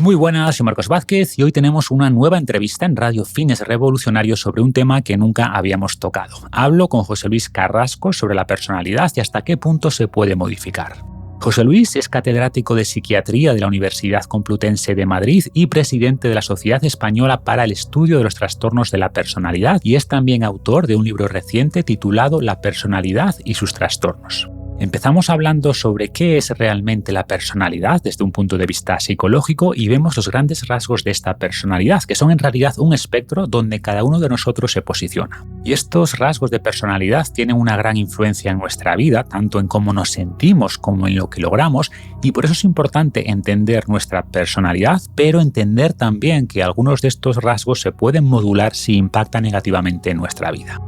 Muy buenas, soy Marcos Vázquez y hoy tenemos una nueva entrevista en Radio Fines Revolucionarios sobre un tema que nunca habíamos tocado. Hablo con José Luis Carrasco sobre la personalidad y hasta qué punto se puede modificar. José Luis es catedrático de Psiquiatría de la Universidad Complutense de Madrid y presidente de la Sociedad Española para el Estudio de los Trastornos de la Personalidad y es también autor de un libro reciente titulado La personalidad y sus trastornos. Empezamos hablando sobre qué es realmente la personalidad desde un punto de vista psicológico y vemos los grandes rasgos de esta personalidad, que son en realidad un espectro donde cada uno de nosotros se posiciona. Y estos rasgos de personalidad tienen una gran influencia en nuestra vida, tanto en cómo nos sentimos como en lo que logramos, y por eso es importante entender nuestra personalidad, pero entender también que algunos de estos rasgos se pueden modular si impactan negativamente en nuestra vida.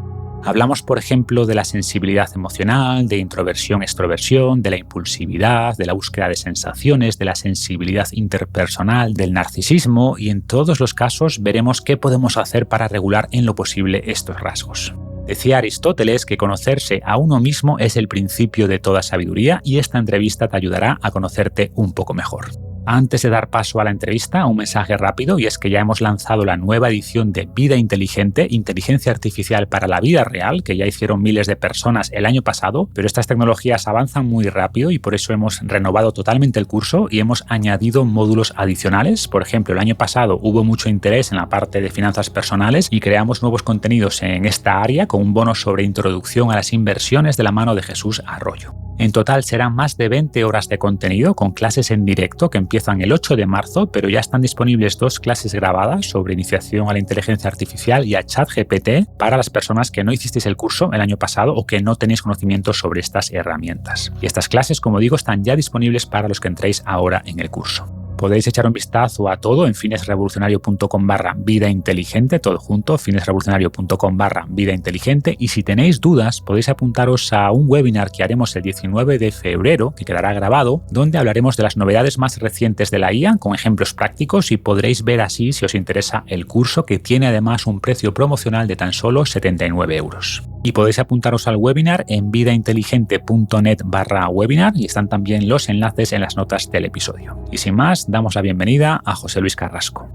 Hablamos, por ejemplo, de la sensibilidad emocional, de introversión-extroversión, de la impulsividad, de la búsqueda de sensaciones, de la sensibilidad interpersonal, del narcisismo y en todos los casos veremos qué podemos hacer para regular en lo posible estos rasgos. Decía Aristóteles que conocerse a uno mismo es el principio de toda sabiduría y esta entrevista te ayudará a conocerte un poco mejor. Antes de dar paso a la entrevista, un mensaje rápido y es que ya hemos lanzado la nueva edición de Vida Inteligente, Inteligencia Artificial para la Vida Real, que ya hicieron miles de personas el año pasado, pero estas tecnologías avanzan muy rápido y por eso hemos renovado totalmente el curso y hemos añadido módulos adicionales. Por ejemplo, el año pasado hubo mucho interés en la parte de finanzas personales y creamos nuevos contenidos en esta área con un bono sobre introducción a las inversiones de la mano de Jesús Arroyo. En total serán más de 20 horas de contenido con clases en directo que empiezan el 8 de marzo, pero ya están disponibles 2 clases grabadas sobre iniciación a la inteligencia artificial y a ChatGPT para las personas que no hicisteis el curso el año pasado o que no tenéis conocimiento sobre estas herramientas. Y estas clases, como digo, están ya disponibles para los que entréis ahora en el curso. Podéis echar un vistazo a todo en finesrevolucionario.com/vida inteligente, todo junto, finesrevolucionario.com/vida inteligente, y si tenéis dudas podéis apuntaros a un webinar que haremos el 19 de febrero, que quedará grabado, donde hablaremos de las novedades más recientes de la IA con ejemplos prácticos y podréis ver así si os interesa el curso, que tiene además un precio promocional de tan solo 79 euros. Y podéis apuntaros al webinar en vidainteligente.net/webinar y están también los enlaces en las notas del episodio. Y sin más, damos la bienvenida a José Luis Carrasco.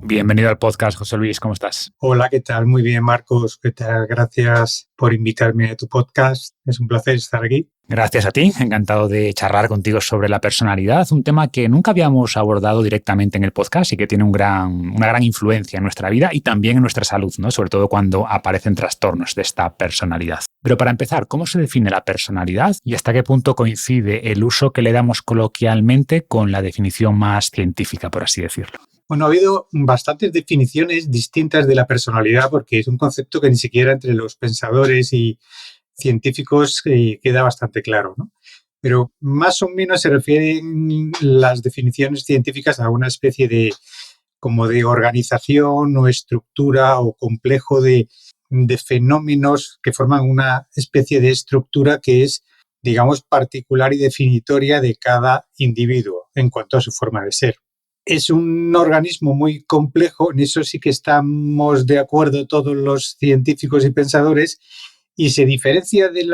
Bienvenido al podcast, José Luis, ¿cómo estás? Hola, ¿qué tal? Muy bien, Marcos. ¿Qué tal? Gracias por invitarme a tu podcast. Es un placer estar aquí. Gracias a ti, encantado de charlar contigo sobre la personalidad, un tema que nunca habíamos abordado directamente en el podcast y que tiene una gran influencia en nuestra vida y también en nuestra salud, ¿no? Sobre todo cuando aparecen trastornos de esta personalidad. Pero para empezar, ¿cómo se define la personalidad y hasta qué punto coincide el uso que le damos coloquialmente con la definición más científica, por así decirlo? Bueno, ha habido bastantes definiciones distintas de la personalidad porque es un concepto que ni siquiera entre los pensadores y científicos queda bastante claro, ¿no? Pero más o menos se refieren las definiciones científicas a una especie de organización o estructura o complejo de fenómenos que forman una especie de estructura que es, digamos, particular y definitoria de cada individuo en cuanto a su forma de ser. Es un organismo muy complejo, en eso sí que estamos de acuerdo todos los científicos y pensadores, y se diferencia del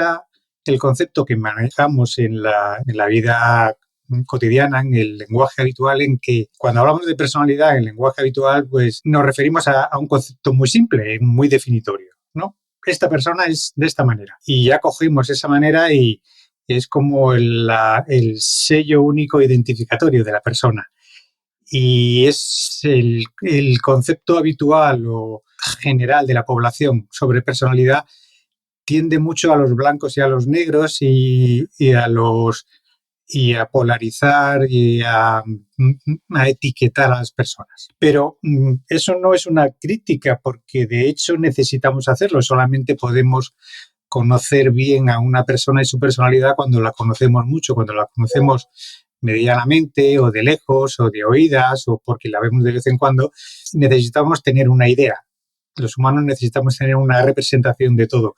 concepto que manejamos en la vida cotidiana, en el lenguaje habitual, en que cuando hablamos de personalidad en el lenguaje habitual, pues nos referimos a un concepto muy simple, muy definitorio, ¿no? Esta persona es de esta manera. Y ya cogimos esa manera y es como el sello único identificatorio de la persona. Y es el concepto habitual o general de la población sobre personalidad tiende mucho a los blancos y a los negros y a polarizar y a etiquetar a las personas. Pero eso no es una crítica porque de hecho necesitamos hacerlo. Solamente podemos conocer bien a una persona y su personalidad cuando la conocemos mucho, cuando la conocemos medianamente o de lejos o de oídas o porque la vemos de vez en cuando. Necesitamos tener una idea. Los humanos necesitamos tener una representación de todo.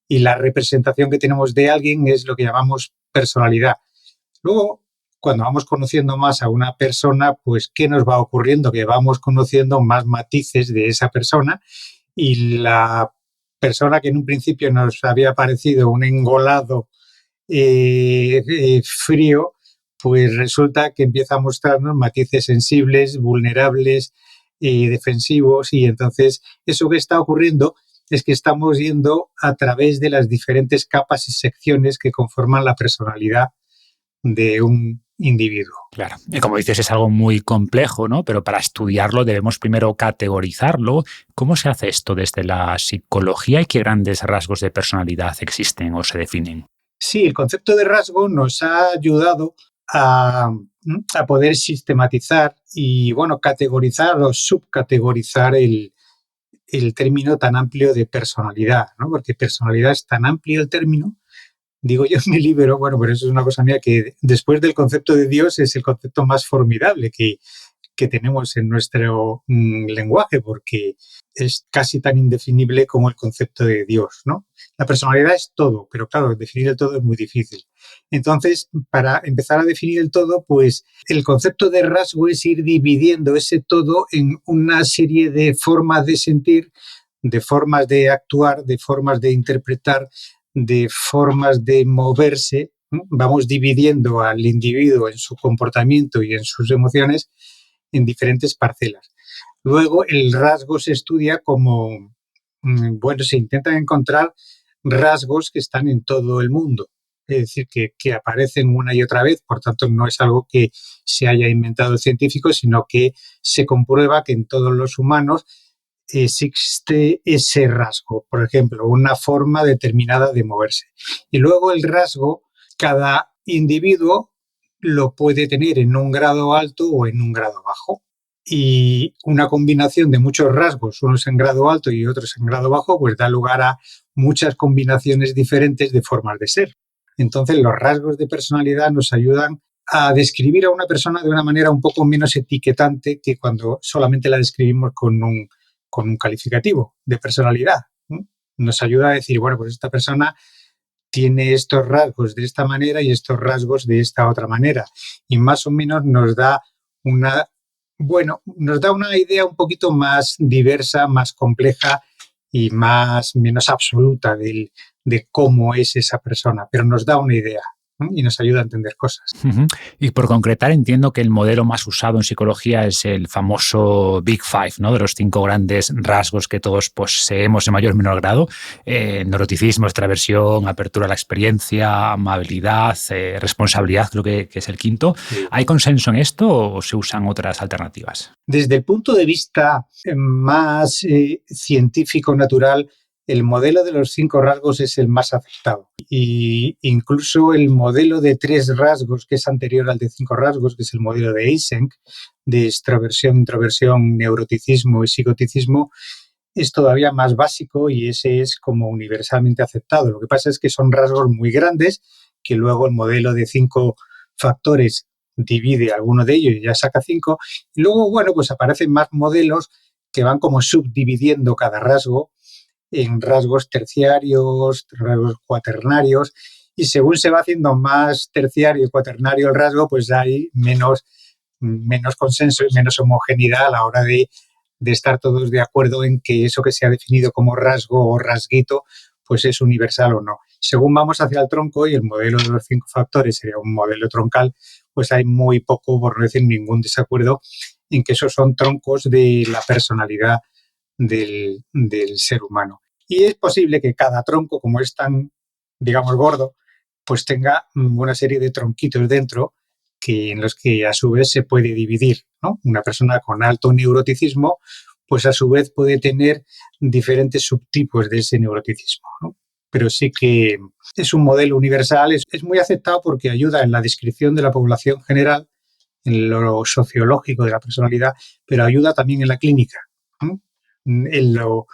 Y la representación que tenemos de alguien es lo que llamamos personalidad. Luego, cuando vamos conociendo más a una persona, pues, ¿qué nos va ocurriendo? Que vamos conociendo más matices de esa persona y la persona que en un principio nos había parecido un engolado frío, pues resulta que empieza a mostrarnos matices sensibles, vulnerables, defensivos, y entonces eso que está ocurriendo es que estamos yendo a través de las diferentes capas y secciones que conforman la personalidad de un individuo. Claro, y como dices, es algo muy complejo, ¿no? Pero para estudiarlo debemos primero categorizarlo. ¿Cómo se hace esto desde la psicología y qué grandes rasgos de personalidad existen o se definen? Sí, el concepto de rasgo nos ha ayudado a poder sistematizar y, bueno, categorizar o subcategorizar el término tan amplio de personalidad, ¿no? Porque personalidad es tan amplio el término, digo yo en mi libro, bueno, pero eso es una cosa mía, que después del concepto de Dios es el concepto más formidable que tenemos en nuestro lenguaje, porque es casi tan indefinible como el concepto de Dios, ¿no? La personalidad es todo, pero claro, definir el todo es muy difícil. Entonces, para empezar a definir el todo, pues el concepto de rasgo es ir dividiendo ese todo en una serie de formas de sentir, de formas de actuar, de formas de interpretar, de formas de moverse. Vamos dividiendo al individuo en su comportamiento y en sus emociones en diferentes parcelas. Luego, el rasgo se estudia como, bueno, se intentan encontrar rasgos que están en todo el mundo, es decir, que aparecen una y otra vez, por tanto no es algo que se haya inventado el científico, sino que se comprueba que en todos los humanos existe ese rasgo, por ejemplo, una forma determinada de moverse. Y luego el rasgo, cada individuo lo puede tener en un grado alto o en un grado bajo. Y una combinación de muchos rasgos, unos en grado alto y otros en grado bajo, pues da lugar a muchas combinaciones diferentes de formas de ser. Entonces, los rasgos de personalidad nos ayudan a describir a una persona de una manera un poco menos etiquetante que cuando solamente la describimos con un calificativo de personalidad. Nos ayuda a decir, bueno, pues esta persona tiene estos rasgos de esta manera y estos rasgos de esta otra manera. Y más o menos nos da una idea un poquito más diversa, más compleja y menos absoluta de cómo es esa persona, pero nos da una idea, ¿no? Y nos ayuda a entender cosas. Uh-huh. Y por concretar, entiendo que el modelo más usado en psicología es el famoso Big Five, ¿no? De los 5 grandes rasgos que todos poseemos en mayor o menor grado. Neuroticismo, extraversión, apertura a la experiencia, amabilidad, responsabilidad, creo que es el quinto. Sí. ¿Hay consenso en esto o se usan otras alternativas? Desde el punto de vista más científico, natural, el modelo de los 5 rasgos es el más aceptado. Y incluso el modelo de 3 rasgos, que es anterior al de 5 rasgos, que es el modelo de Eysenck, de extroversión, introversión, neuroticismo y psicoticismo, es todavía más básico y ese es como universalmente aceptado. Lo que pasa es que son rasgos muy grandes que luego el modelo de 5 factores divide alguno de ellos y ya saca 5. Y luego, bueno, pues aparecen más modelos que van como subdividiendo cada rasgo en rasgos terciarios, rasgos cuaternarios, y según se va haciendo más terciario y cuaternario el rasgo, pues hay menos consenso y menos homogeneidad a la hora de estar todos de acuerdo en que eso que se ha definido como rasgo o rasguito, pues es universal o no. Según vamos hacia el tronco, y el modelo de los 5 factores sería un modelo troncal, pues hay muy poco, por no decir ningún desacuerdo, en que esos son troncos de la personalidad del ser humano. Y es posible que cada tronco, como es tan, digamos, gordo, pues tenga una serie de tronquitos dentro en los que a su vez se puede dividir, ¿no? Una persona con alto neuroticismo, pues a su vez puede tener diferentes subtipos de ese neuroticismo, ¿no? Pero sí que es un modelo universal, es muy aceptado porque ayuda en la descripción de la población general, en lo sociológico de la personalidad, pero ayuda también en la clínica, ¿no? En lo,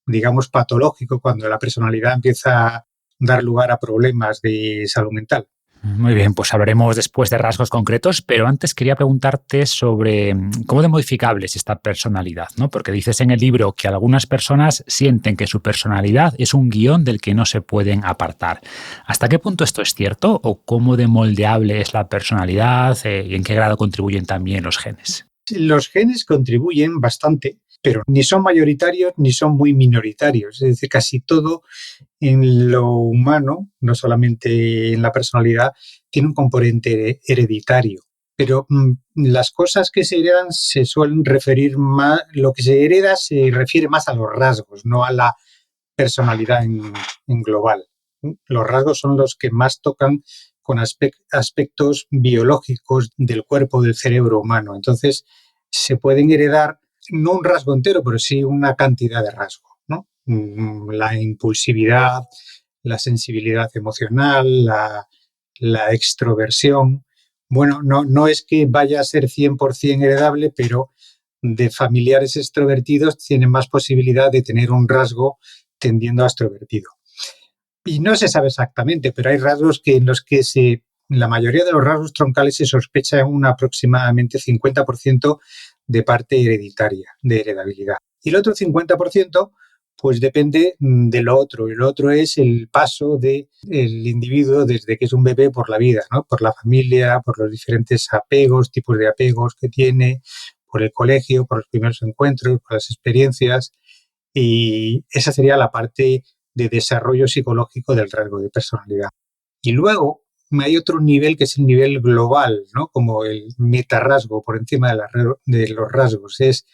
digamos, patológico, cuando la personalidad empieza a dar lugar a problemas de salud mental. Muy bien, pues hablaremos después de rasgos concretos, pero antes quería preguntarte sobre cómo de modificable es esta personalidad, ¿no? Porque dices en el libro que algunas personas sienten que su personalidad es un guión del que no se pueden apartar. ¿Hasta qué punto esto es cierto o cómo de moldeable es la personalidad y en qué grado contribuyen también los genes? Los genes contribuyen bastante, pero ni son mayoritarios ni son muy minoritarios. Es decir, casi todo en lo humano, no solamente en la personalidad, tiene un componente hereditario. Pero las cosas que se heredan se suelen referir más, lo que se hereda se refiere más a los rasgos, no a la personalidad en global. Los rasgos son los que más tocan con aspectos biológicos del cuerpo, del cerebro humano. Entonces, se pueden heredar no un rasgo entero, pero sí una cantidad de rasgos, ¿no? La impulsividad, la sensibilidad emocional, la extroversión. Bueno, no es que vaya a ser 100% heredable, pero de familiares extrovertidos tienen más posibilidad de tener un rasgo tendiendo a extrovertido. Y no se sabe exactamente, pero hay rasgos en los que la mayoría de los rasgos troncales se sospecha un aproximadamente 50% de parte hereditaria, de heredabilidad. Y el otro 50% pues depende de lo otro. Y lo otro es el paso del individuo desde que es un bebé por la vida, ¿no? Por la familia, por los diferentes apegos, tipos de apegos que tiene, por el colegio, por los primeros encuentros, por las experiencias. Y esa sería la parte de desarrollo psicológico del rasgo de personalidad. Y luego hay otro nivel que es el nivel global, ¿no? Como el metarrasgo por encima de los rasgos. Es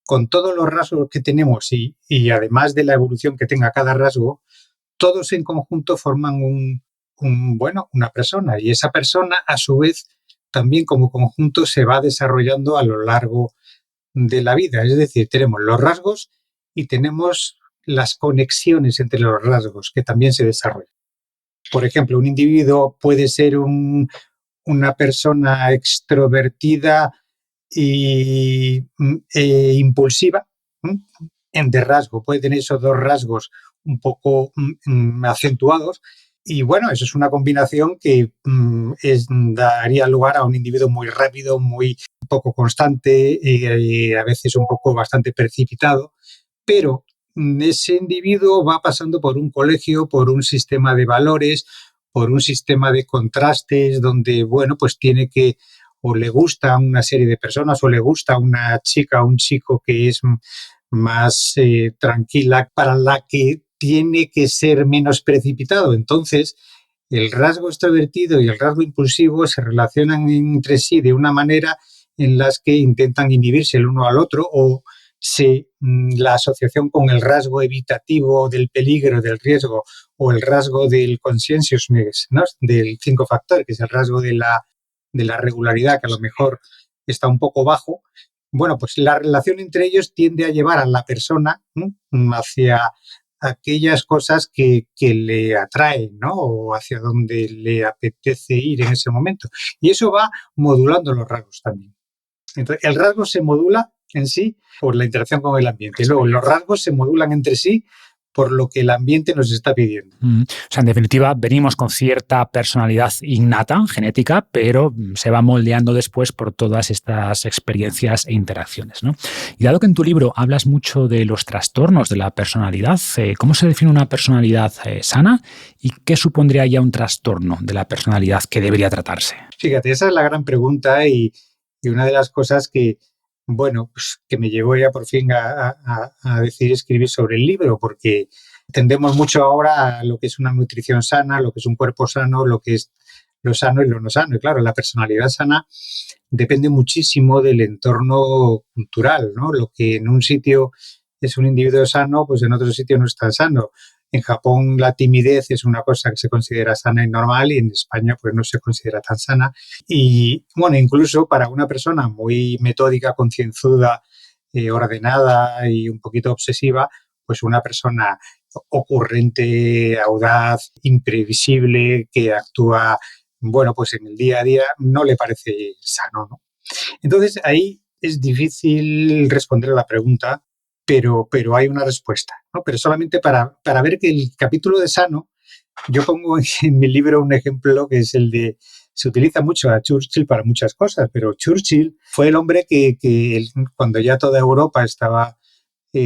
con todos los rasgos que tenemos y además de la evolución que tenga cada rasgo, todos en conjunto forman una persona. Y esa persona, a su vez, también como conjunto se va desarrollando a lo largo de la vida. Es decir, tenemos los rasgos y tenemos las conexiones entre los rasgos que también se desarrollan. Por ejemplo, un individuo puede ser una persona extrovertida e impulsiva, de rasgo. Puede tener esos dos rasgos un poco acentuados. Y bueno, eso es una combinación que daría lugar a un individuo muy rápido, muy poco constante y a veces un poco bastante precipitado. Pero ese individuo va pasando por un colegio, por un sistema de valores, por un sistema de contrastes donde, bueno, pues tiene que, o le gusta a una serie de personas, o le gusta a una chica o un chico que es más tranquila, para la que tiene que ser menos precipitado. Entonces, el rasgo extrovertido y el rasgo impulsivo se relacionan entre sí de una manera en las que intentan inhibirse el uno al otro o la asociación con el rasgo evitativo del peligro, del riesgo, o el rasgo del conscientiousness, ¿no? Del 5 factor, que es el rasgo de la regularidad, que a lo mejor está un poco bajo. Bueno, pues la relación entre ellos tiende a llevar a la persona, ¿no?, hacia aquellas cosas que le atraen, ¿no?, o hacia donde le apetece ir en ese momento. Y eso va modulando los rasgos también. Entonces, el rasgo se modula en sí por la interacción con el ambiente. Y luego los rasgos se modulan entre sí por lo que el ambiente nos está pidiendo. O sea, en definitiva, venimos con cierta personalidad innata, genética, pero se va moldeando después por todas estas experiencias e interacciones, ¿no? Y dado que en tu libro hablas mucho de los trastornos de la personalidad, ¿cómo se define una personalidad sana y qué supondría ya un trastorno de la personalidad que debería tratarse? Fíjate, esa es la gran pregunta y una de las cosas que, bueno, pues que me llevó ya por fin a decidir escribir sobre el libro, porque tendemos mucho ahora a lo que es una nutrición sana, lo que es un cuerpo sano, lo que es lo sano y lo no sano. Y claro, la personalidad sana depende muchísimo del entorno cultural, ¿no? Lo que en un sitio es un individuo sano, pues en otro sitio no es tan sano. En Japón la timidez es una cosa que se considera sana y normal y en España pues no se considera tan sana. Y bueno, incluso para una persona muy metódica, concienzuda, ordenada y un poquito obsesiva, pues una persona ocurrente, audaz, imprevisible, que actúa, bueno, pues en el día a día no le parece sano, ¿no? Entonces ahí es difícil responder a la pregunta, pero hay una respuesta, ¿no? Pero solamente para ver que el capítulo de sano, yo pongo en mi libro un ejemplo que es el de, se utiliza mucho a Churchill para muchas cosas, pero Churchill fue el hombre que cuando ya toda Europa estaba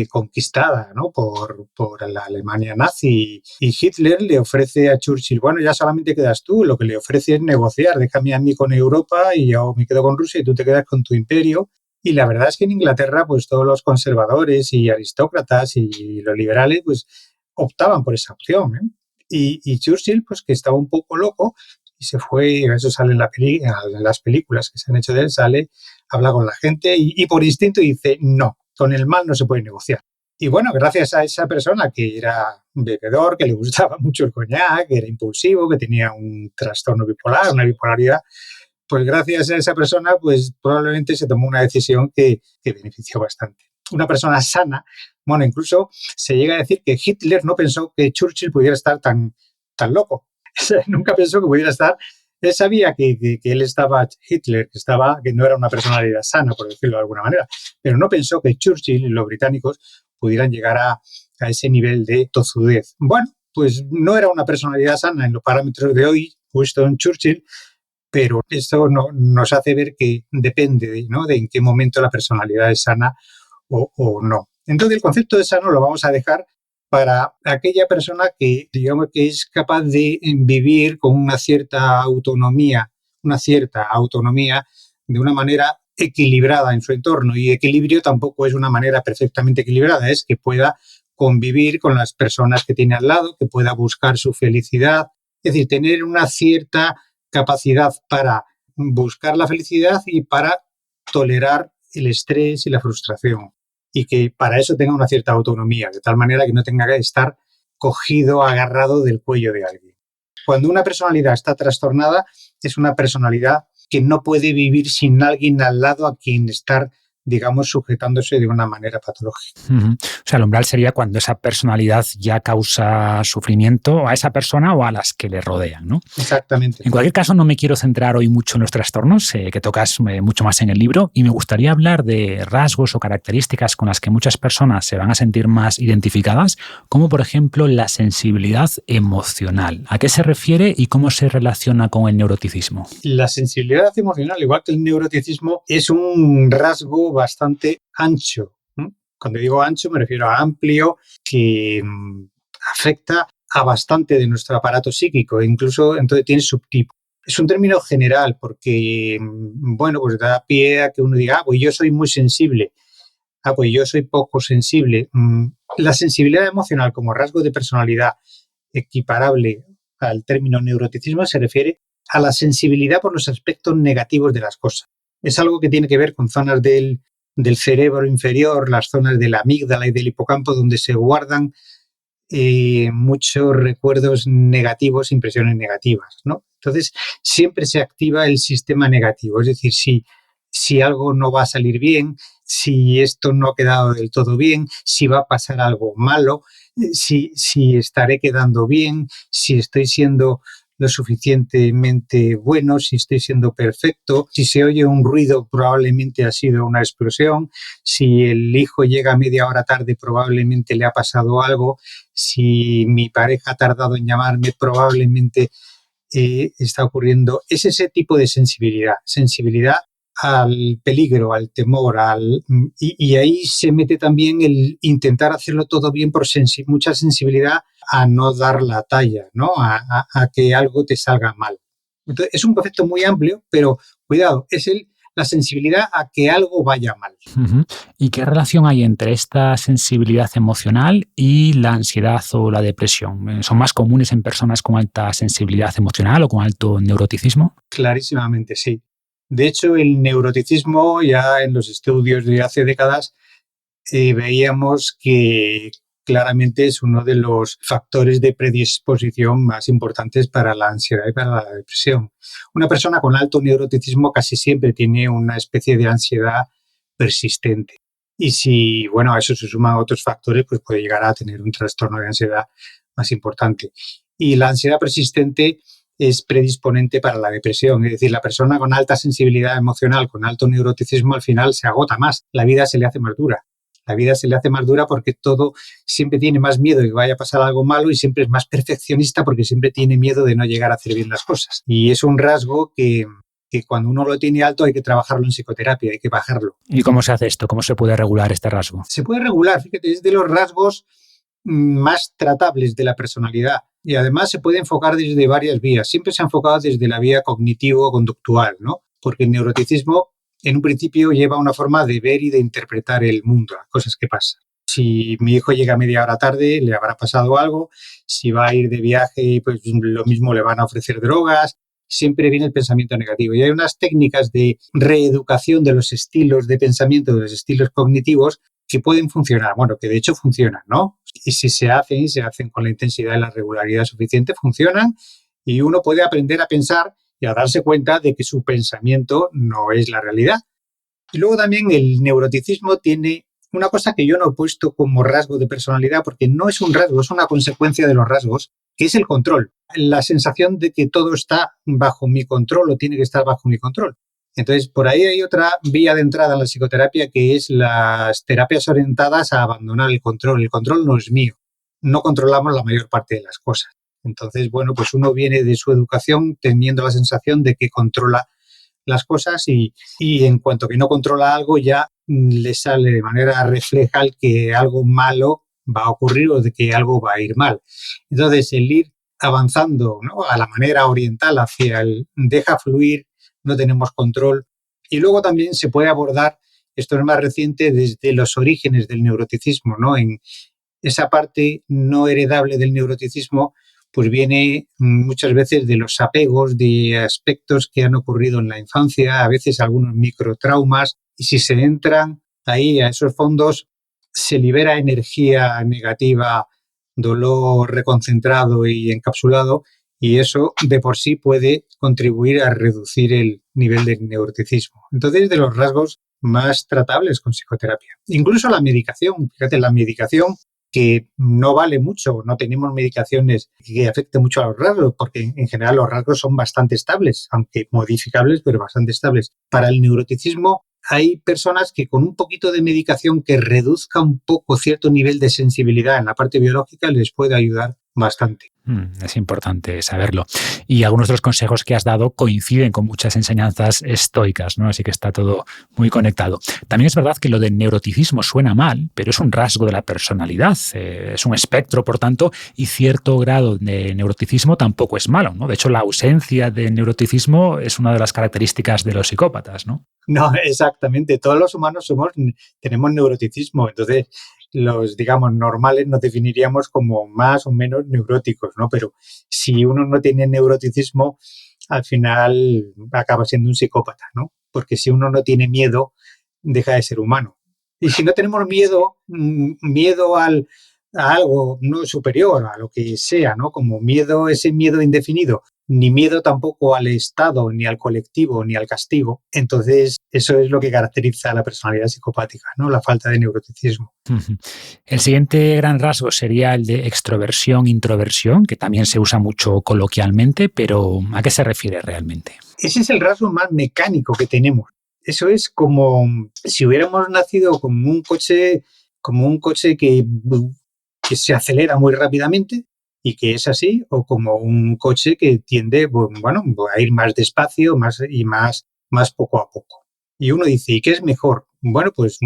conquistada, ¿no?, por la Alemania nazi, y Hitler le ofrece a Churchill, bueno, ya solamente quedas tú, lo que le ofrece es negociar, déjame a mí con Europa y yo me quedo con Rusia y tú te quedas con tu imperio. Y la verdad es que en Inglaterra, pues todos los conservadores y aristócratas y los liberales, pues optaban por esa opción, ¿eh? Y Churchill, pues que estaba un poco loco y se fue, eso sale en las películas que se han hecho de él, sale, habla con la gente y por instinto dice, no, con el mal no se puede negociar. Y bueno, gracias a esa persona que era un bebedor, que le gustaba mucho el coñac, que era impulsivo, que tenía un trastorno bipolar, una bipolaridad, pues gracias a esa persona, pues probablemente se tomó una decisión que benefició bastante. Una persona sana, bueno, incluso se llega a decir que Hitler no pensó que Churchill pudiera estar tan loco. Nunca pensó que pudiera estar. Él sabía que él estaba, Hitler, que no era una personalidad sana, por decirlo de alguna manera, pero no pensó que Churchill y los británicos pudieran llegar a ese nivel de tozudez. Bueno, pues no era una personalidad sana en los parámetros de hoy, Winston Churchill, pero esto nos hace ver que depende, ¿no?, de en qué momento la personalidad es sana o no. Entonces, el concepto de sano lo vamos a dejar para aquella persona que, digamos, que es capaz de vivir con una cierta autonomía de una manera equilibrada en su entorno. Y equilibrio tampoco es una manera perfectamente equilibrada, es que pueda convivir con las personas que tiene al lado, que pueda buscar su felicidad, es decir, tener una cierta capacidad para buscar la felicidad y para tolerar el estrés y la frustración. Y que para eso tenga una cierta autonomía, de tal manera que no tenga que estar cogido, agarrado del cuello de alguien. Cuando una personalidad está trastornada, es una personalidad que no puede vivir sin alguien al lado a quien estar, digamos, sujetándose de una manera patológica. O sea, el umbral sería cuando esa personalidad ya causa sufrimiento a esa persona o a las que le rodean, ¿no? Exactamente. En cualquier caso, no me quiero centrar hoy mucho en los trastornos, que tocas mucho más en el libro, y me gustaría hablar de rasgos o características con las que muchas personas se van a sentir más identificadas, como por ejemplo la sensibilidad emocional. ¿A qué se refiere y cómo se relaciona con el neuroticismo? La sensibilidad emocional, igual que el neuroticismo, es un rasgo bastante ancho. Cuando digo ancho me refiero a amplio, que afecta a bastante de nuestro aparato psíquico, incluso entonces tiene subtipos. Es un término general porque, bueno, pues da pie a que uno diga, pues yo soy muy sensible, pues yo soy poco sensible. La sensibilidad emocional como rasgo de personalidad equiparable al término neuroticismo se refiere a la sensibilidad por los aspectos negativos de las cosas. Es algo que tiene que ver con zonas del cerebro inferior, las zonas de la amígdala y del hipocampo, donde se guardan muchos recuerdos negativos, impresiones negativas, ¿no? Entonces, siempre se activa el sistema negativo, es decir, si algo no va a salir bien, si esto no ha quedado del todo bien, si va a pasar algo malo, si estaré quedando bien, si estoy siendo lo suficientemente bueno, si estoy siendo perfecto, si se oye un ruido probablemente ha sido una explosión, si el hijo llega media hora tarde probablemente le ha pasado algo, si mi pareja ha tardado en llamarme probablemente está ocurriendo. Es ese tipo de sensibilidad al peligro, al temor, y ahí se mete también el intentar hacerlo todo bien por mucha sensibilidad a no dar la talla, ¿no? A que algo te salga mal. Entonces, es un concepto muy amplio, pero cuidado, es la sensibilidad a que algo vaya mal. ¿Y qué relación hay entre esta sensibilidad emocional y la ansiedad o la depresión? ¿Son más comunes en personas con alta sensibilidad emocional o con alto neuroticismo? Clarísimamente, sí. De hecho, el neuroticismo, ya en los estudios de hace décadas, veíamos que claramente es uno de los factores de predisposición más importantes para la ansiedad y para la depresión. Una persona con alto neuroticismo casi siempre tiene una especie de ansiedad persistente. Y si, bueno, a eso se suman otros factores, pues puede llegar a tener un trastorno de ansiedad más importante. Y la ansiedad persistente es predisponente para la depresión. Es decir, la persona con alta sensibilidad emocional, con alto neuroticismo, al final se agota más. La vida se le hace más dura. La vida se le hace más dura porque todo siempre tiene más miedo de que vaya a pasar algo malo y siempre es más perfeccionista porque siempre tiene miedo de no llegar a hacer bien las cosas. Y es un rasgo que cuando uno lo tiene alto hay que trabajarlo en psicoterapia, hay que bajarlo. ¿Y cómo se hace esto? ¿Cómo se puede regular este rasgo? Se puede regular, fíjate, es de los rasgos más tratables de la personalidad y además se puede enfocar desde varias vías. Siempre se ha enfocado desde la vía cognitivo-conductual, ¿no? Porque el neuroticismo en un principio lleva una forma de ver y de interpretar el mundo, las cosas que pasan. Si mi hijo llega media hora tarde, le habrá pasado algo. Si va a ir de viaje, pues lo mismo, le van a ofrecer drogas. Siempre viene el pensamiento negativo. Y hay unas técnicas de reeducación de los estilos de pensamiento, de los estilos cognitivos, que pueden funcionar. Bueno, que de hecho funcionan, ¿no? Y si se hacen con la intensidad y la regularidad suficiente, funcionan y uno puede aprender a pensar y a darse cuenta de que su pensamiento no es la realidad. Y luego también el neuroticismo tiene una cosa que yo no he puesto como rasgo de personalidad, porque no es un rasgo, es una consecuencia de los rasgos, que es el control. La sensación de que todo está bajo mi control o tiene que estar bajo mi control. Entonces, por ahí hay otra vía de entrada en la psicoterapia, que es las terapias orientadas a abandonar el control. El control no es mío. No controlamos la mayor parte de las cosas. Entonces, bueno, pues uno viene de su educación teniendo la sensación de que controla las cosas y en cuanto que no controla algo ya le sale de manera reflejal que algo malo va a ocurrir o de que algo va a ir mal. Entonces, el ir avanzando, ¿no?, a la manera oriental hacia el deja fluir, no tenemos control. Y luego también se puede abordar, esto es más reciente, desde los orígenes del neuroticismo, ¿no? En esa parte no heredable del neuroticismo, pues viene muchas veces de los apegos, de aspectos que han ocurrido en la infancia, a veces algunos microtraumas, y si se entran ahí a esos fondos, se libera energía negativa, dolor reconcentrado y encapsulado, y eso de por sí puede contribuir a reducir el nivel de neuroticismo. Entonces, de los rasgos más tratables con psicoterapia. Incluso la medicación, fíjate, la medicación que no vale mucho, no tenemos medicaciones que afecten mucho a los rasgos, porque en general los rasgos son bastante estables, aunque modificables, pero bastante estables. Para el neuroticismo hay personas que con un poquito de medicación que reduzca un poco cierto nivel de sensibilidad en la parte biológica les puede ayudar bastante. Es importante saberlo. Y algunos de los consejos que has dado coinciden con muchas enseñanzas estoicas, ¿no? Así que está todo muy conectado. También es verdad que lo del neuroticismo suena mal, pero es un rasgo de la personalidad, es un espectro, por tanto, y cierto grado de neuroticismo tampoco es malo, ¿no? De hecho, la ausencia de neuroticismo es una de las características de los psicópatas, ¿no? No, exactamente. Todos los humanos tenemos neuroticismo. Entonces, los, digamos, normales nos definiríamos como más o menos neuróticos, ¿no? Pero si uno no tiene neuroticismo, al final acaba siendo un psicópata, ¿no? Porque si uno no tiene miedo, deja de ser humano. Y si no tenemos miedo a algo no superior, a lo que sea, ¿no? Como miedo, ese miedo indefinido, ni miedo tampoco al Estado, ni al colectivo, ni al castigo. Entonces, eso es lo que caracteriza a la personalidad psicopática, ¿no? La falta de neuroticismo. El siguiente gran rasgo sería el de extroversión-introversión, que también se usa mucho coloquialmente, pero ¿a qué se refiere realmente? Ese es el rasgo más mecánico que tenemos. Eso es como si hubiéramos nacido como un coche que se acelera muy rápidamente y que es así, o como un coche que tiende, bueno, a ir más despacio más poco a poco. Y uno dice, ¿y qué es mejor? Bueno, pues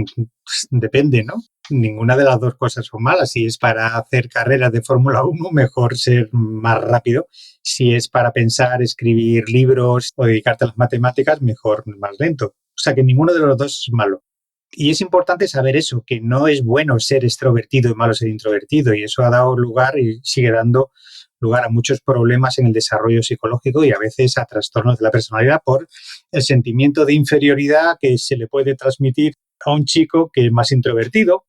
depende, ¿no? Ninguna de las dos cosas son malas. Si es para hacer carreras de Fórmula 1, mejor ser más rápido. Si es para pensar, escribir libros o dedicarte a las matemáticas, mejor más lento. O sea que ninguno de los dos es malo. Y es importante saber eso, que no es bueno ser extrovertido y malo ser introvertido. Y eso ha dado lugar y sigue dando lugar a muchos problemas en el desarrollo psicológico y a veces a trastornos de la personalidad por el sentimiento de inferioridad que se le puede transmitir a un chico que es más introvertido,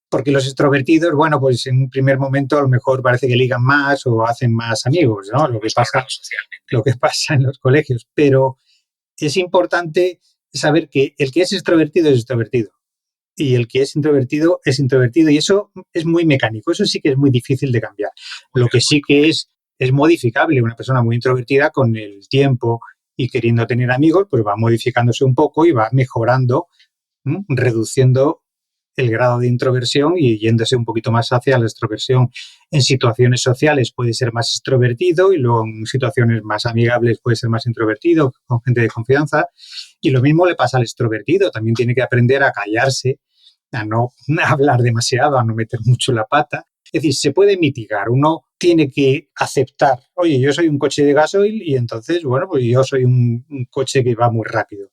porque los extrovertidos, bueno, pues en un primer momento a lo mejor parece que ligan más o hacen más amigos, ¿no? Lo que pasa en los colegios. Pero es importante saber que el que es extrovertido y el que es introvertido y eso es muy mecánico, eso sí que es muy difícil de cambiar. Lo que sí que es modificable. Una persona muy introvertida con el tiempo y queriendo tener amigos, pues va modificándose un poco y va mejorando, reduciendo el grado de introversión y yéndose un poquito más hacia la extroversión. En situaciones sociales puede ser más extrovertido y luego en situaciones más amigables puede ser más introvertido, con gente de confianza. Y lo mismo le pasa al extrovertido, también tiene que aprender a callarse, a no hablar demasiado, a no meter mucho la pata. Es decir, se puede mitigar, uno tiene que aceptar, oye, yo soy un coche de gasoil y entonces, bueno, pues yo soy un coche que va muy rápido.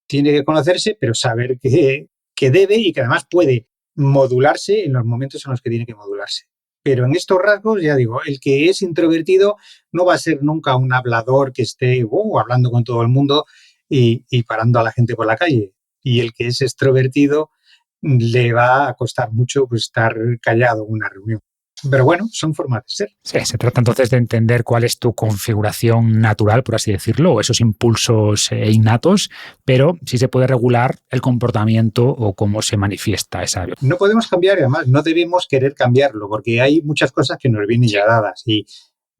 Tiene que conocerse, pero saber que debe y que además puede modularse en los momentos en los que tiene que modularse. Pero en estos rasgos, ya digo, el que es introvertido no va a ser nunca un hablador que esté hablando con todo el mundo y parando a la gente por la calle. Y el que es extrovertido le va a costar mucho pues, estar callado en una reunión. Pero bueno, son formas de ser. Sí, se trata entonces de entender cuál es tu configuración natural, por así decirlo, o esos impulsos innatos, pero sí se puede regular el comportamiento o cómo se manifiesta esa. No podemos cambiar, además, no debemos querer cambiarlo, porque hay muchas cosas que nos vienen ya dadas y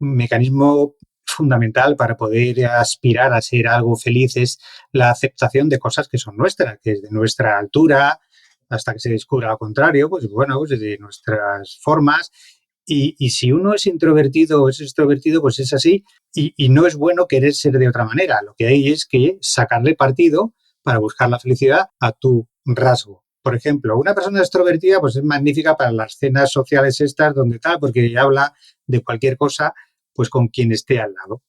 un mecanismo fundamental para poder aspirar a ser algo feliz es la aceptación de cosas que son nuestras, que es de nuestra altura, hasta que se descubra lo contrario, pues bueno, pues de nuestras formas. Y si uno es introvertido o es extrovertido, pues es así. Y no es bueno querer ser de otra manera. Lo que hay es que sacarle partido para buscar la felicidad a tu rasgo. Por ejemplo, una persona extrovertida pues es magnífica para las cenas sociales estas, donde tal, porque habla de cualquier cosa pues con quien esté al lado.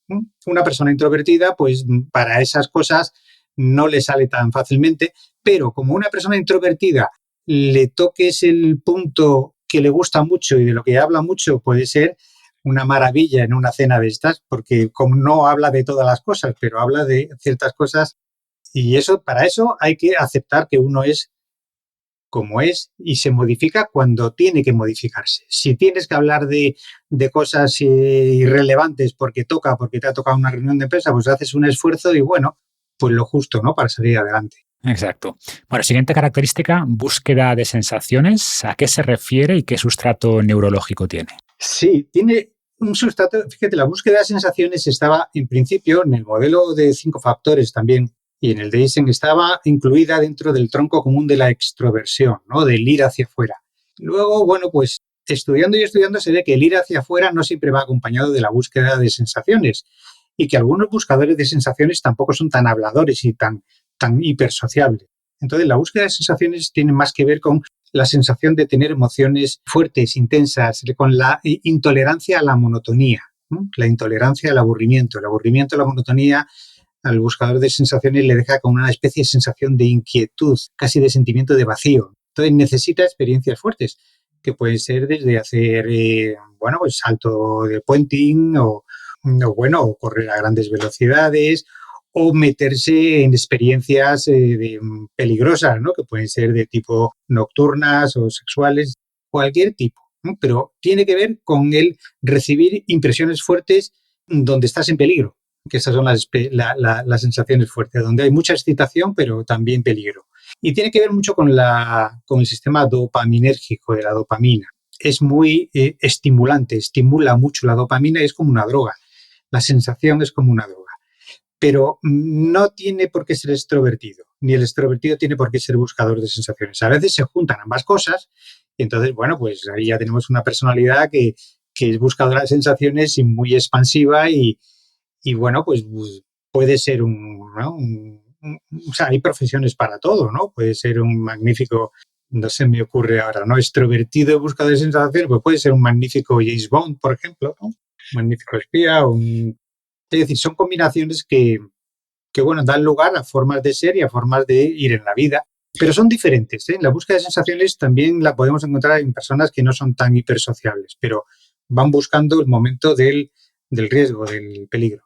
Una persona introvertida, pues para esas cosas no le sale tan fácilmente, pero como una persona introvertida le toques el punto que le gusta mucho y de lo que habla mucho, puede ser una maravilla en una cena de estas, porque como no habla de todas las cosas, pero habla de ciertas cosas y eso, para eso hay que aceptar que uno es como es y se modifica cuando tiene que modificarse. Si tienes que hablar de cosas irrelevantes porque te ha tocado una reunión de empresa, pues haces un esfuerzo y bueno, pues lo justo, ¿no? Para salir adelante. Exacto. Bueno, siguiente característica, búsqueda de sensaciones. ¿A qué se refiere y qué sustrato neurológico tiene? Sí, tiene un sustrato, fíjate, la búsqueda de sensaciones estaba en principio en el modelo de 5 factores también y en el de Eysen estaba incluida dentro del tronco común de la extroversión, ¿no? Del ir hacia afuera. Luego, bueno, pues estudiando y estudiando se ve que el ir hacia afuera no siempre va acompañado de la búsqueda de sensaciones y que algunos buscadores de sensaciones tampoco son tan habladores y tan hipersociables. Entonces, la búsqueda de sensaciones tiene más que ver con la sensación de tener emociones fuertes, intensas, con la intolerancia a la monotonía, ¿no? La intolerancia al aburrimiento. El aburrimiento, la monotonía, al buscador de sensaciones le deja con una especie de sensación de inquietud, casi de sentimiento de vacío. Entonces necesita experiencias fuertes, que pueden ser desde hacer, pues salto de puenting o correr a grandes velocidades o meterse en experiencias peligrosas, ¿no? Que pueden ser de tipo nocturnas o sexuales, cualquier tipo, ¿no? Pero tiene que ver con el recibir impresiones fuertes donde estás en peligro, que esas son las sensaciones fuertes, donde hay mucha excitación, pero también peligro. Y tiene que ver mucho con el sistema dopaminérgico de la dopamina. Es muy estimulante, estimula mucho la dopamina y es como una droga. La sensación es como una droga. Pero no tiene por qué ser extrovertido, ni el extrovertido tiene por qué ser buscador de sensaciones. A veces se juntan ambas cosas y entonces, bueno, pues ahí ya tenemos una personalidad que es buscadora de sensaciones y muy expansiva y bueno, pues puede ser o sea, hay profesiones para todo, ¿no? Puede ser un magnífico, no se me ocurre ahora, ¿no? Extrovertido buscador de sensaciones, pues puede ser un magnífico James Bond, por ejemplo, ¿no? Un magnífico espía, es decir, son combinaciones que, bueno, dan lugar a formas de ser y a formas de ir en la vida, pero son diferentes, ¿eh? La búsqueda de sensaciones también la podemos encontrar en personas que no son tan hipersociables, pero van buscando el momento del riesgo, del peligro.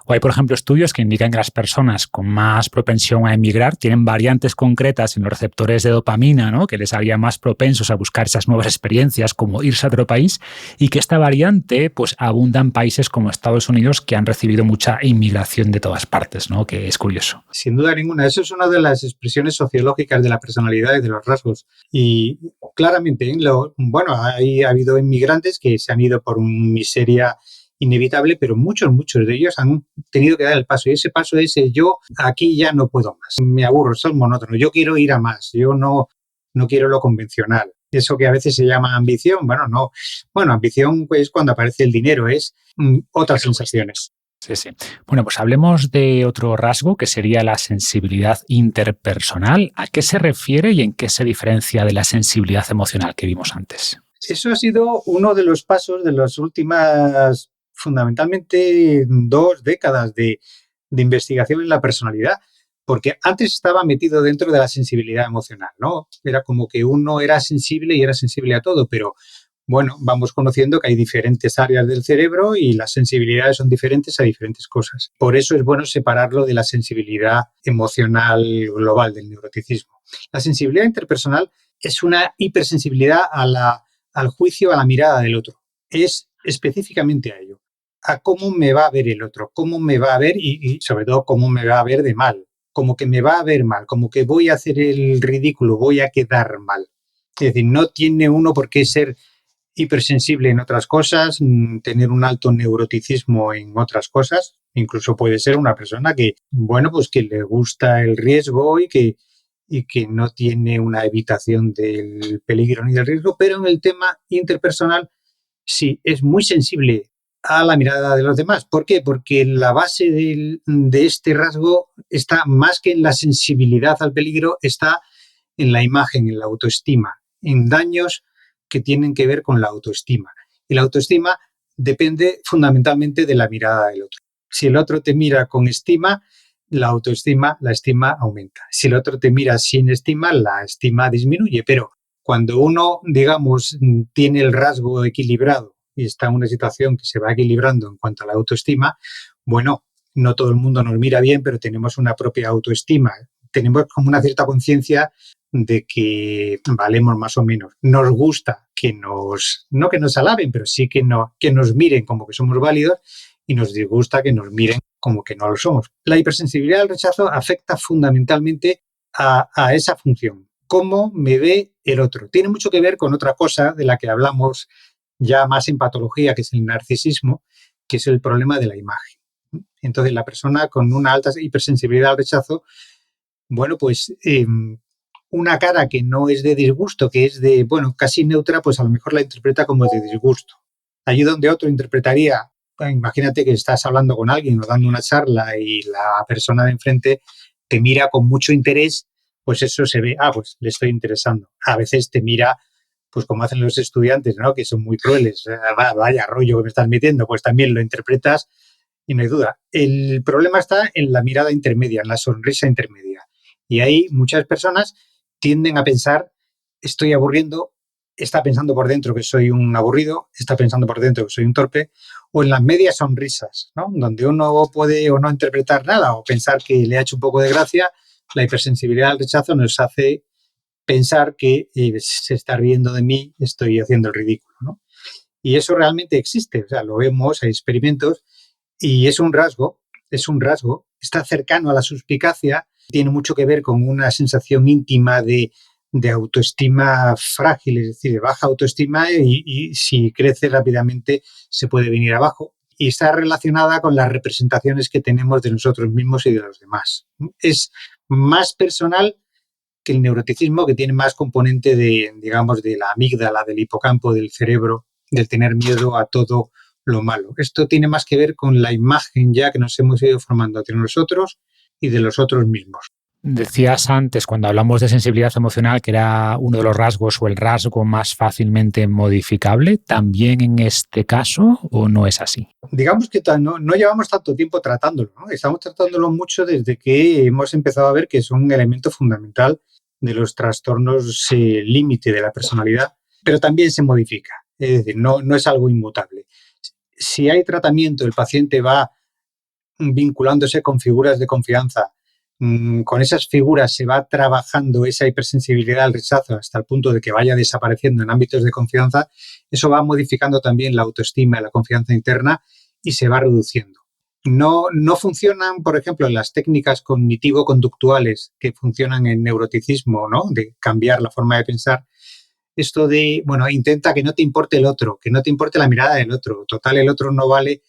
O hay, por ejemplo, estudios que indican que las personas con más propensión a emigrar tienen variantes concretas en los receptores de dopamina, ¿no? Que les harían más propensos a buscar esas nuevas experiencias como irse a otro país y que esta variante pues abunda en países como Estados Unidos que han recibido mucha inmigración de todas partes, ¿no? Que es curioso. Sin duda ninguna, eso es una de las expresiones sociológicas de la personalidad y de los rasgos. Y claramente, ahí ha habido inmigrantes que se han ido por miseria inevitable, pero muchos de ellos han tenido que dar el paso. Y ese paso es, yo aquí ya no puedo más, me aburro, soy monótono, yo quiero ir a más, yo no quiero lo convencional. Eso que a veces se llama ambición, ambición pues cuando aparece el dinero, es otras sensaciones. Sí, sí. Bueno, pues hablemos de otro rasgo que sería la sensibilidad interpersonal. ¿A qué se refiere y en qué se diferencia de la sensibilidad emocional que vimos antes? Eso ha sido uno de los pasos de las últimas, fundamentalmente, 2 décadas de investigación en la personalidad, Porque antes estaba metido dentro de la sensibilidad emocional, ¿no? Era como que uno era sensible y era sensible a todo, pero bueno, vamos conociendo que hay diferentes áreas del cerebro y las sensibilidades son diferentes a diferentes cosas. Por eso es bueno separarlo de la sensibilidad emocional global del neuroticismo. La sensibilidad interpersonal es una hipersensibilidad al juicio, a la mirada del otro. Es específicamente a ello, a cómo me va a ver el otro, cómo me va a ver y sobre todo cómo me va a ver de mal, como que me va a ver mal, como que voy a hacer el ridículo, voy a quedar mal. Es decir, no tiene uno por qué ser hipersensible en otras cosas, tener un alto neuroticismo en otras cosas. Incluso puede ser una persona que, bueno, pues que le gusta el riesgo y que no tiene una evitación del peligro ni del riesgo, pero en el tema interpersonal sí es muy sensible a la mirada de los demás. ¿Por qué? Porque la base de este rasgo está más que en la sensibilidad al peligro, está en la imagen, en la autoestima, en daños que tienen que ver con la autoestima. Y la autoestima depende fundamentalmente de la mirada del otro. Si el otro te mira con estima, la autoestima, la estima aumenta. Si el otro te mira sin estima, la estima disminuye. Pero cuando uno, digamos, tiene el rasgo equilibrado y está en una situación que se va equilibrando en cuanto a la autoestima, bueno, no todo el mundo nos mira bien, pero tenemos una propia autoestima. Tenemos como una cierta conciencia de que valemos más o menos. Nos gusta que no que nos alaben, pero sí que nos miren como que somos válidos y nos disgusta que nos miren como que no lo somos. La hipersensibilidad al rechazo afecta fundamentalmente a esa función. ¿Cómo me ve el otro? Tiene mucho que ver con otra cosa de la que hablamos ya más en patología, que es el narcisismo, que es el problema de la imagen. Entonces, la persona con una alta hipersensibilidad al rechazo, bueno, pues una cara que no es de disgusto, que es de, bueno, casi neutra, pues a lo mejor la interpreta como de disgusto. Allí donde otro interpretaría, imagínate que estás hablando con alguien o dando una charla y la persona de enfrente te mira con mucho interés, pues eso se ve, pues le estoy interesando. A veces te mira, pues como hacen los estudiantes, ¿no? Que son muy crueles. Vaya rollo que me estás metiendo, pues también lo interpretas y no hay duda. El problema está en la mirada intermedia, en la sonrisa intermedia. Y ahí muchas personas tienden a pensar, estoy aburriendo, está pensando por dentro que soy un aburrido, está pensando por dentro que soy un torpe, o en las medias sonrisas, ¿no? Donde uno puede o no interpretar nada o pensar que le ha hecho un poco de gracia. La hipersensibilidad al rechazo nos hace pensar que se está riendo de mí, estoy haciendo el ridículo, ¿no? Y eso realmente existe, o sea, lo vemos, hay experimentos, y es un rasgo, está cercano a la suspicacia, tiene mucho que ver con una sensación íntima de autoestima frágil, es decir, de baja autoestima, y si crece rápidamente se puede venir abajo. Y está relacionada con las representaciones que tenemos de nosotros mismos y de los demás. Es más personal que el neuroticismo, que tiene más componente de, digamos, de la amígdala, del hipocampo, del cerebro, del tener miedo a todo lo malo. Esto tiene más que ver con la imagen ya que nos hemos ido formando de nosotros y de los otros mismos. Decías antes, cuando hablamos de sensibilidad emocional, que era uno de los rasgos o el rasgo más fácilmente modificable. ¿También en este caso o no es así? Digamos que no llevamos tanto tiempo tratándolo, ¿no? Estamos tratándolo mucho desde que hemos empezado a ver que es un elemento fundamental de los trastornos límite de la personalidad, pero también se modifica. Es decir, no es algo inmutable. Si hay tratamiento, el paciente va vinculándose con figuras de confianza. Con esas figuras se va trabajando esa hipersensibilidad al rechazo hasta el punto de que vaya desapareciendo en ámbitos de confianza. Eso va modificando también la autoestima y la confianza interna y se va reduciendo. No funcionan, por ejemplo, las técnicas cognitivo-conductuales que funcionan en neuroticismo, ¿no? De cambiar la forma de pensar. Esto de, bueno, intenta que no te importe el otro, que no te importe la mirada del otro. Total, el otro no vale.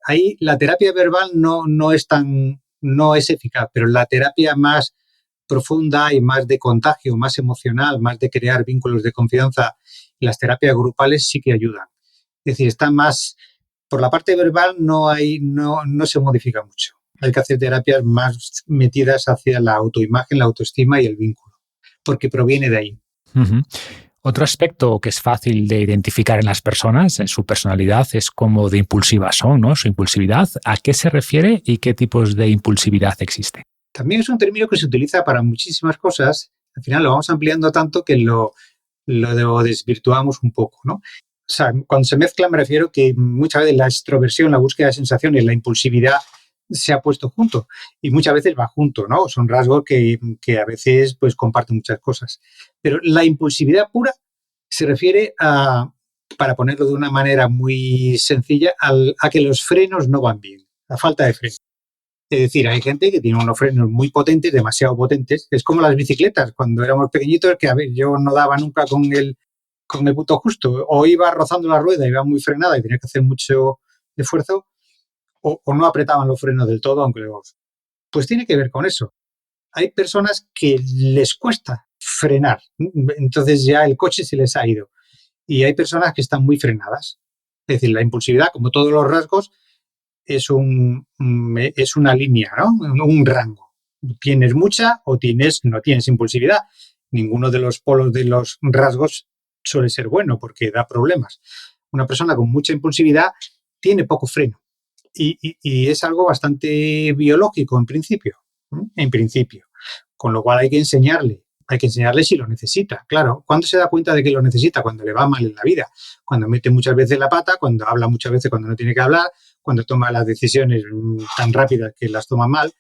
Ahí la terapia verbal no es eficaz, pero la terapia más profunda y más de contagio, más emocional, más de crear vínculos de confianza, las terapias grupales sí que ayudan. Es decir, está más, por la parte verbal no se modifica mucho. Hay que hacer terapias más metidas hacia la autoimagen, la autoestima y el vínculo, porque proviene de ahí. Uh-huh. Otro aspecto que es fácil de identificar en las personas, en su personalidad, es cómo de impulsivas son, ¿no? Su impulsividad. ¿A qué se refiere y qué tipos de impulsividad existe? También es un término que se utiliza para muchísimas cosas. Al final lo vamos ampliando tanto que lo desvirtuamos un poco, ¿no? O sea, cuando se mezcla me refiero que muchas veces la extroversión, la búsqueda de sensaciones, la impulsividad se ha puesto junto y muchas veces va junto, ¿no? Son rasgos que a veces pues comparten muchas cosas. Pero la impulsividad pura se refiere a, para ponerlo de una manera muy sencilla, a que los frenos no van bien, la falta de frenos. Es decir, hay gente que tiene unos frenos muy potentes, demasiado potentes. Es como las bicicletas, cuando éramos pequeñitos, que a ver, yo no daba nunca con el punto justo. O iba rozando la rueda, iba muy frenada y tenía que hacer mucho esfuerzo, o no apretaban los frenos del todo, aunque los... Pues tiene que ver con eso. Hay personas que les cuesta frenar, entonces ya el coche se les ha ido. Y hay personas que están muy frenadas. Es decir, la impulsividad, como todos los rasgos, es una línea, ¿no? Un rango. Tienes mucha o no tienes impulsividad. Ninguno de los polos de los rasgos suele ser bueno porque da problemas. Una persona con mucha impulsividad tiene poco freno y es algo bastante biológico en principio, ¿no? En principio. Con lo cual hay que enseñarle si lo necesita. Claro, ¿cuándo se da cuenta de que lo necesita? Cuando le va mal en la vida, cuando mete muchas veces la pata, cuando habla muchas veces cuando no tiene que hablar, cuando toma las decisiones tan rápidas que las toma mal.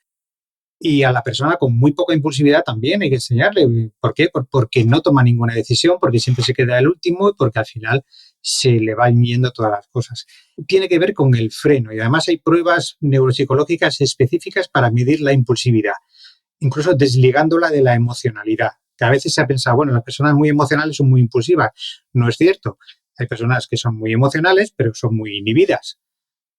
Y a la persona con muy poca impulsividad también hay que enseñarle. ¿Por qué? Porque no toma ninguna decisión, porque siempre se queda el último y porque al final se le van yendo todas las cosas. Tiene que ver con el freno y además hay pruebas neuropsicológicas específicas para medir la impulsividad, incluso desligándola de la emocionalidad. Que a veces se ha pensado, bueno, las personas muy emocionales son muy impulsivas. No es cierto. Hay personas que son muy emocionales, pero son muy inhibidas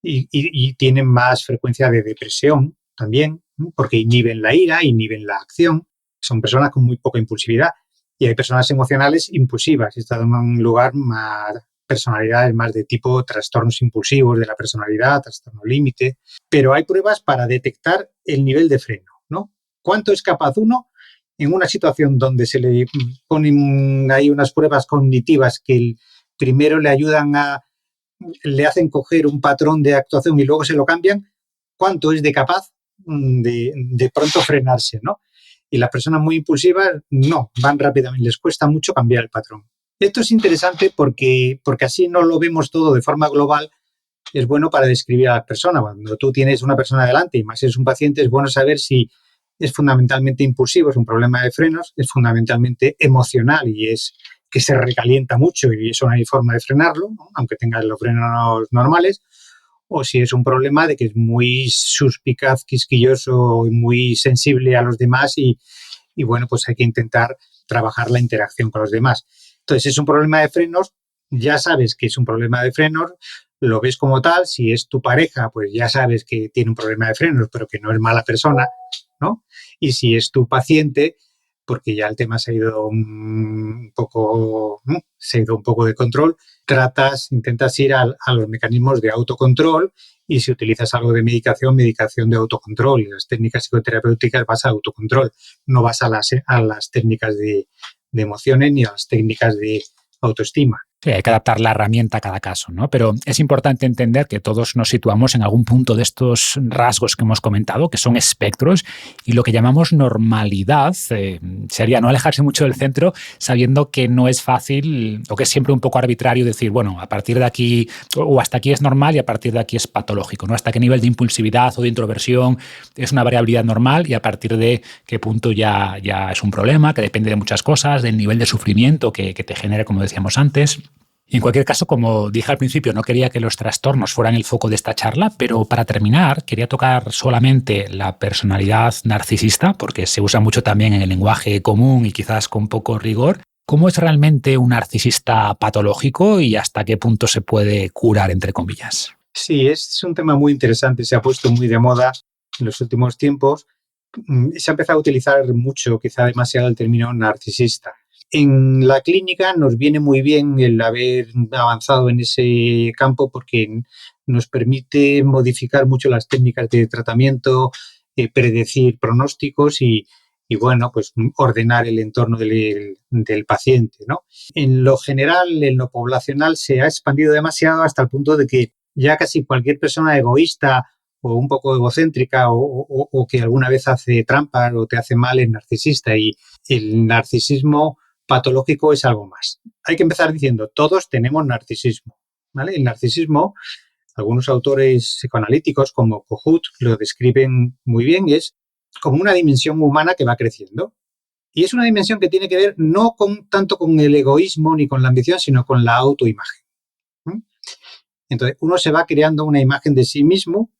y tienen más frecuencia de depresión también, ¿no? Porque inhiben la ira, inhiben la acción. Son personas con muy poca impulsividad. Y hay personas emocionales impulsivas. Está en un lugar más personalidades más de tipo trastornos impulsivos de la personalidad, trastorno límite. Pero hay pruebas para detectar el nivel de freno, ¿no? ¿Cuánto es capaz uno en una situación donde se le ponen ahí unas pruebas cognitivas que primero le hacen coger un patrón de actuación y luego se lo cambian? ¿Cuánto es de capaz de pronto frenarse, ¿no? Y las personas muy impulsivas no, van rápidamente, les cuesta mucho cambiar el patrón. Esto es interesante porque así no lo vemos todo de forma global. Es bueno para describir a las personas. Cuando tú tienes una persona delante y más es un paciente, es bueno saber si es fundamentalmente impulsivo, es un problema de frenos, es fundamentalmente emocional y es que se recalienta mucho y eso no hay forma de frenarlo, ¿no? Aunque tenga los frenos normales, o si es un problema de que es muy suspicaz, quisquilloso y muy sensible a los demás y bueno, pues hay que intentar trabajar la interacción con los demás. Entonces, si es un problema de frenos, ya sabes que es un problema de frenos, lo ves como tal. Si es tu pareja, pues ya sabes que tiene un problema de frenos, pero que no es mala persona, ¿no? Y si es tu paciente, porque ya el tema se ha ido un poco, ¿no? Se ha ido un poco de control, intentas ir a los mecanismos de autocontrol y si utilizas algo de medicación de autocontrol. Y las técnicas psicoterapéuticas vas a autocontrol, no vas a las técnicas de emociones ni a las técnicas de autoestima. Sí, hay que adaptar la herramienta a cada caso, ¿no? Pero es importante entender que todos nos situamos en algún punto de estos rasgos que hemos comentado, que son espectros, y lo que llamamos normalidad sería no alejarse mucho del centro, sabiendo que no es fácil o que es siempre un poco arbitrario decir, bueno, a partir de aquí o hasta aquí es normal y a partir de aquí es patológico, ¿no? Hasta qué nivel de impulsividad o de introversión es una variabilidad normal y a partir de qué punto ya es un problema, que depende de muchas cosas, del nivel de sufrimiento que te genera, como decíamos antes. Y en cualquier caso, como dije al principio, no quería que los trastornos fueran el foco de esta charla, pero para terminar quería tocar solamente la personalidad narcisista, porque se usa mucho también en el lenguaje común y quizás con poco rigor. ¿Cómo es realmente un narcisista patológico y hasta qué punto se puede curar, entre comillas? Sí, es un tema muy interesante, se ha puesto muy de moda en los últimos tiempos. Se ha empezado a utilizar mucho, quizá demasiado, el término narcisista. En la clínica nos viene muy bien el haber avanzado en ese campo porque nos permite modificar mucho las técnicas de tratamiento, predecir pronósticos y bueno, pues ordenar el entorno del paciente, ¿no? En lo general, en lo poblacional, se ha expandido demasiado hasta el punto de que ya casi cualquier persona egoísta o un poco egocéntrica o que alguna vez hace trampas o te hace mal es narcisista, y el narcisismo patológico es algo más. Hay que empezar diciendo, todos tenemos narcisismo, ¿vale? El narcisismo, algunos autores psicoanalíticos como Kohut lo describen muy bien, es como una dimensión humana que va creciendo. Y es una dimensión que tiene que ver no tanto con el egoísmo ni con la ambición, sino con la autoimagen. Entonces, uno se va creando una imagen de sí mismo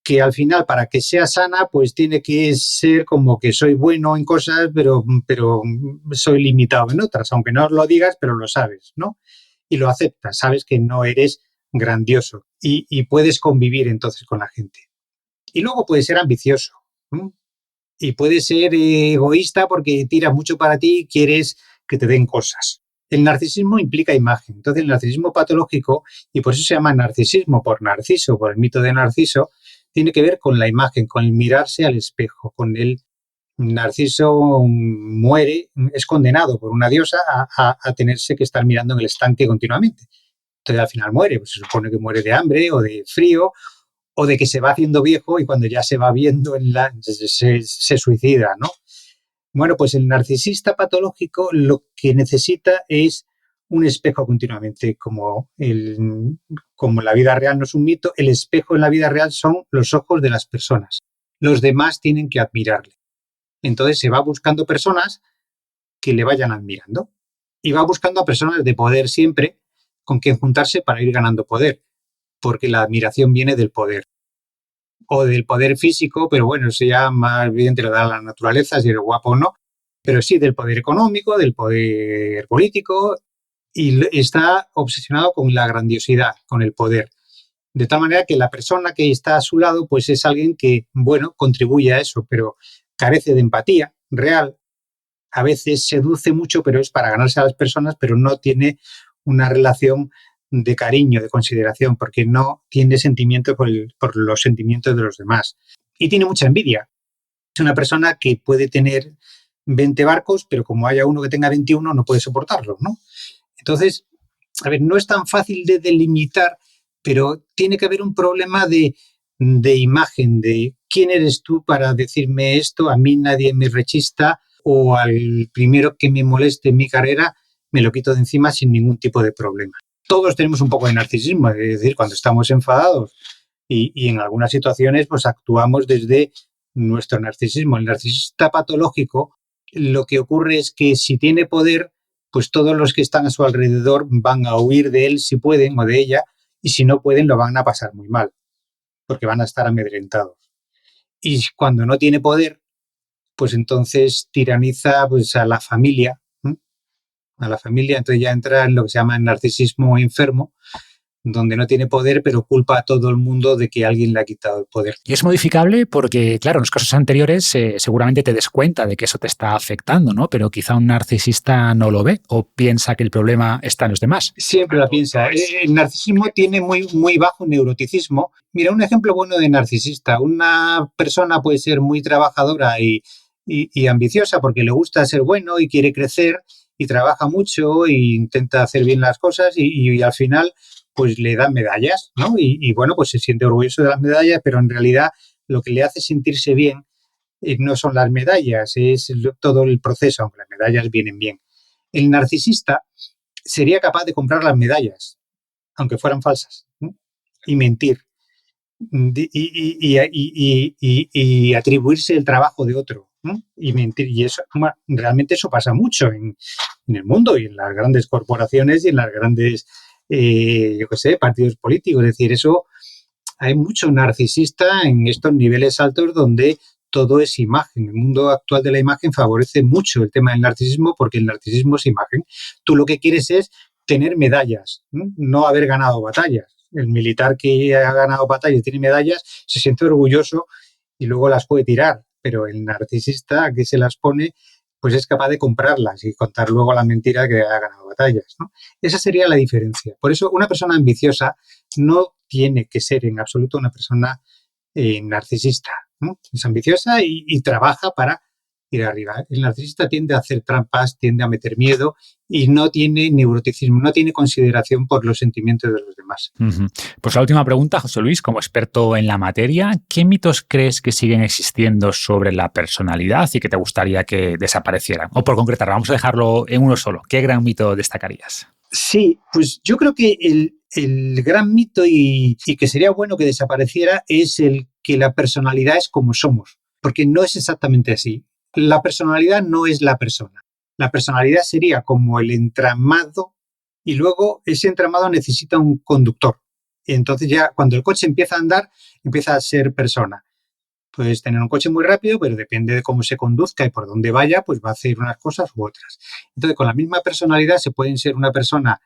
que al final, para que sea sana, pues tiene que ser como que soy bueno en cosas, pero soy limitado en otras, aunque no lo digas, pero lo sabes, ¿no? Y lo aceptas, sabes que no eres grandioso y puedes convivir entonces con la gente. Y luego puedes ser ambicioso, ¿no? Y puedes ser egoísta porque tiras mucho para ti y quieres que te den cosas. El narcisismo implica imagen. Entonces, el narcisismo patológico, y por eso se llama narcisismo, por Narciso, por el mito de Narciso, tiene que ver con la imagen, con el mirarse al espejo, con el Narciso muere, es condenado por una diosa a tenerse que estar mirando en el estanque continuamente. Entonces, al final muere, pues se supone que muere de hambre o de frío o de que se va haciendo viejo y cuando ya se va viendo se suicida, ¿no? Bueno, pues el narcisista patológico lo que necesita es un espejo continuamente, como la vida real no es un mito, el espejo en la vida real son los ojos de las personas. Los demás tienen que admirarle. Entonces se va buscando personas que le vayan admirando y va buscando a personas de poder siempre con quien juntarse para ir ganando poder, porque la admiración viene del poder. O del poder físico, pero bueno, eso ya más bien te lo da la naturaleza, si eres guapo o no, pero sí del poder económico, del poder político, y está obsesionado con la grandiosidad, con el poder. De tal manera que la persona que está a su lado, pues es alguien que, bueno, contribuye a eso, pero carece de empatía real. A veces seduce mucho, pero es para ganarse a las personas, pero no tiene una relación de cariño, de consideración, porque no tiene sentimiento por los sentimientos de los demás. Y tiene mucha envidia. Es una persona que puede tener 20 barcos, pero como haya uno que tenga 21, no puede soportarlo, ¿no? Entonces, a ver, no es tan fácil de delimitar, pero tiene que haber un problema de imagen, de quién eres tú para decirme esto, a mí nadie me rechista, o al primero que me moleste en mi carrera me lo quito de encima sin ningún tipo de problema. Todos tenemos un poco de narcisismo, es decir, cuando estamos enfadados y en algunas situaciones pues actuamos desde nuestro narcisismo. El narcisista patológico, lo que ocurre es que si tiene poder, pues todos los que están a su alrededor van a huir de él si pueden o de ella, y si no pueden lo van a pasar muy mal, porque van a estar amedrentados. Y cuando no tiene poder, pues entonces tiraniza pues, a la familia, entonces ya entra en lo que se llama el narcisismo enfermo, donde no tiene poder, pero culpa a todo el mundo de que alguien le ha quitado el poder. Y es modificable porque, claro, en los casos anteriores seguramente te des cuenta de que eso te está afectando, ¿no? Pero quizá un narcisista no lo ve o piensa que el problema está en los demás. Siempre la piensa. El narcisismo tiene muy, muy bajo neuroticismo. Mira, un ejemplo bueno de narcisista. Una persona puede ser muy trabajadora y ambiciosa porque le gusta ser bueno y quiere crecer y trabaja mucho e intenta hacer bien las cosas y al final pues le dan medallas, ¿no? Y bueno, pues se siente orgulloso de las medallas, pero en realidad lo que le hace sentirse bien no son las medallas, es todo el proceso, aunque las medallas vienen bien. El narcisista sería capaz de comprar las medallas, aunque fueran falsas, ¿no? Y mentir. Y atribuirse el trabajo de otro, ¿no? Y mentir. Y eso, realmente eso pasa mucho en el mundo y en las grandes corporaciones y en las grandes, yo qué sé, partidos políticos. Es decir, eso hay mucho narcisista en estos niveles altos donde todo es imagen. El mundo actual de la imagen favorece mucho el tema del narcisismo porque el narcisismo es imagen. Tú lo que quieres es tener medallas, no haber ganado batallas. El militar que ha ganado batallas y tiene medallas se siente orgulloso y luego las puede tirar, pero el narcisista que se las pone pues es capaz de comprarlas y contar luego la mentira que ha ganado batallas, ¿no? Esa sería la diferencia. Por eso una persona ambiciosa no tiene que ser en absoluto una persona narcisista, ¿no? Es ambiciosa y trabaja para ir arriba. El narcisista tiende a hacer trampas, tiende a meter miedo y no tiene neuroticismo, no tiene consideración por los sentimientos de los demás. Pues la última pregunta, José Luis, como experto en la materia, ¿qué mitos crees que siguen existiendo sobre la personalidad y que te gustaría que desaparecieran? O por concretar, vamos a dejarlo en uno solo. ¿Qué gran mito destacarías? Sí, pues yo creo que el gran mito y que sería bueno que desapareciera es el que la personalidad es como somos, porque no es exactamente así. La personalidad no es la persona. La personalidad sería como el entramado y luego ese entramado necesita un conductor. Y entonces ya cuando el coche empieza a andar, empieza a ser persona. Puedes tener un coche muy rápido, pero depende de cómo se conduzca y por dónde vaya, pues va a hacer unas cosas u otras. Entonces, con la misma personalidad se pueden ser una persona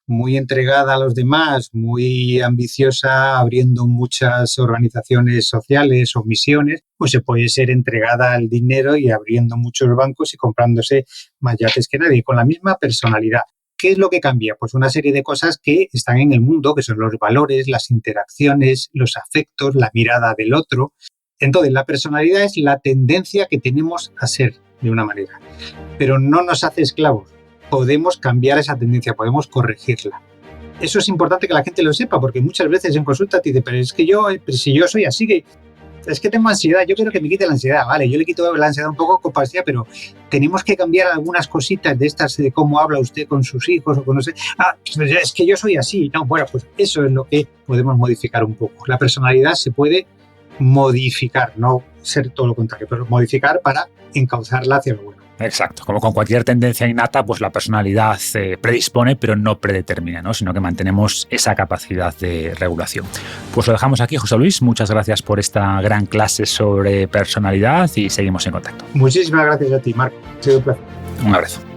muy entregada a los demás, muy ambiciosa, abriendo muchas organizaciones sociales o misiones, o se puede ser entregada al dinero y abriendo muchos bancos y comprándose más yates que nadie, con la misma personalidad. ¿Qué es lo que cambia? Pues una serie de cosas que están en el mundo, que son los valores, las interacciones, los afectos, la mirada del otro. Entonces, la personalidad es la tendencia que tenemos a ser de una manera, pero no nos hace esclavos. Podemos cambiar esa tendencia, podemos corregirla. Eso es importante que la gente lo sepa, porque muchas veces en consulta te dicen, pero es que si yo soy así, que es que tengo ansiedad, yo quiero que me quite la ansiedad. Vale, yo le quito la ansiedad un poco con pastilla, pero tenemos que cambiar algunas cositas de estas, de cómo habla usted con sus hijos o con no sé. Pues es que yo soy así. No, bueno, pues eso es lo que podemos modificar un poco. La personalidad se puede modificar, no ser todo lo contrario, pero modificar para encauzarla hacia lo bueno. Exacto, como con cualquier tendencia innata, pues la personalidad predispone, pero no predetermina, ¿no? Sino que mantenemos esa capacidad de regulación. Pues lo dejamos aquí, José Luis. Muchas gracias por esta gran clase sobre personalidad y seguimos en contacto. Muchísimas gracias a ti, Marco. Ha sido un placer. Un abrazo.